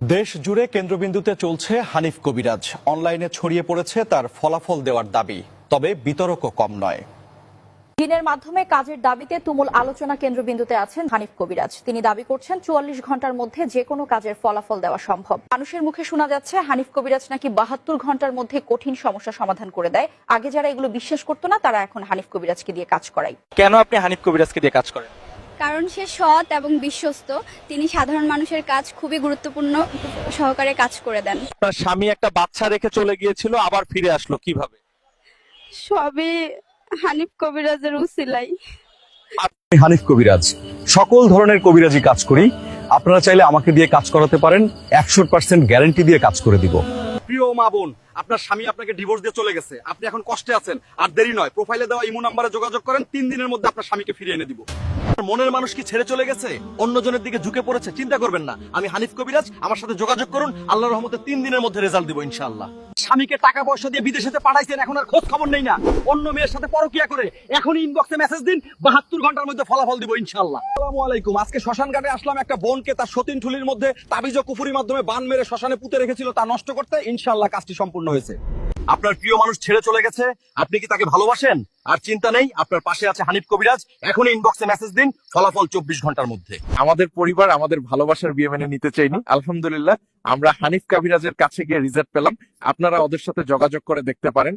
দেশ জুড়ে কেন্দ্রবিন্দুতে চলছে হানিফ কবিরাজ। অনলাইনে ছড়িয়ে পড়েছে তার ফলাফল দেওয়ার দাবি, তবে বিতর্ক কম নয়। জিনের মাধ্যমে কাজের দাবিতে তুমুল আলোচনা কেন্দ্রবিন্দুতে আছেন হানিফ কবিরাজ। তিনি দাবি করছেন ৪৪ ঘন্টার মধ্যে যে কোনো কাজের ফলাফল দেওয়া সম্ভব। মানুষের মুখে শোনা যাচ্ছে হানিফ কবিরাজ নাকি ৭২ ঘন্টার মধ্যে কঠিন সমস্যা সমাধান করে দেয়। আগে যারা এগুলো বিশ্বাস করতো না, তারা এখন হানিফ কবিরাজকে দিয়ে কাজ করায়। কেন আপনি হানিফ কবিরাজকে দিয়ে কাজ করেন? কারণ সে সৎ এবং বিশ্বস্ত। তিনি সাধারণ মানুষের কাজ খুবই গুরুত্বপূর্ণ সহকারে কাজ করে দেন। আপনার স্বামী একটা বাচ্চা রেখে চলে গিয়েছিল, আবার ফিরে আসলো কিভাবে? সবই হানিফ কবিরাজের উসিলাই। আমি হানিফ কবিরাজ, সকল ধরনের কবিরাজি কাজ করি। আপনারা চাইলে আমাকে দিয়ে কাজ করাতে পারেন, 100% গ্যারান্টি দিয়ে কাজ করে দিব। প্রিয় মা বোন, আপনার স্বামী আপনাকে ডিভোর্স দিয়ে চলে গেছে, আপনি এখন কষ্টে আছেন। আর দেরি নয়, প্রোফাইলে দেওয়া ইমো নাম্বারে যোগাযোগ করেন, 3 দিনের মধ্যে আপনার স্বামীকে ফিরিয়ে এনে দিব। মনের মানুষ কি ছেড়ে চলে গেছে, অন্যজনের দিকে ঝুঁকে পড়েছে? চিন্তা করবেন না, আমি হানিফ কবিরাজ, আমার সাথে যোগাযোগ করুন। আল্লাহর রহমতে 3 দিনের মধ্যে রেজাল্ট দিব ইনশাআল্লাহ। স্বামীকে টাকা পয়সা দিয়ে বিদেশেতে পাঠাইছেন, এখন আর খোঁজ খবর নেই না, অন্য মেয়ের সাথে পরকিয়া করে। এখনই ইনবক্সে মেসেজ দিন, 72 ঘন্টার মধ্যে ফলাফল দিব ইনশাআল্লাহ। আসসালামু আলাইকুম। আজকে শ্মশান ঘাটে আসলাম একটা বোনকে তার সতীন ঠুলির মধ্যে তাবিজ ও কুফুরির মাধ্যমে বান মেরে শ্মশানে পুঁতে রেখেছিল, তা নষ্ট করতে। ইনশাআল্লাহ কাজটি সম্পূর্ণ হয়েছে। আপনার প্রিয় মানুষ ছেড়ে চলে গেছে, আপনি কি তাকে ভালোবাসেন? আর চিন্তা নেই, আপনার পাশে আছে হানিফ কবিরাজ। এখনই ইনবক্সে মেসেজ দিন, ফলাফল 24 ঘন্টার মধ্যে। আমাদের পরিবার আমাদের ভালোবাসার বিয়ে মেনে নিতে চাইনি। আলহামদুলিল্লাহ আমরা হানিফ কবিরাজের কাছে গিয়ে রিজাল্ট পেলাম। আপনারা ওদের সাথে যোগাযোগ করে দেখতে পারেন।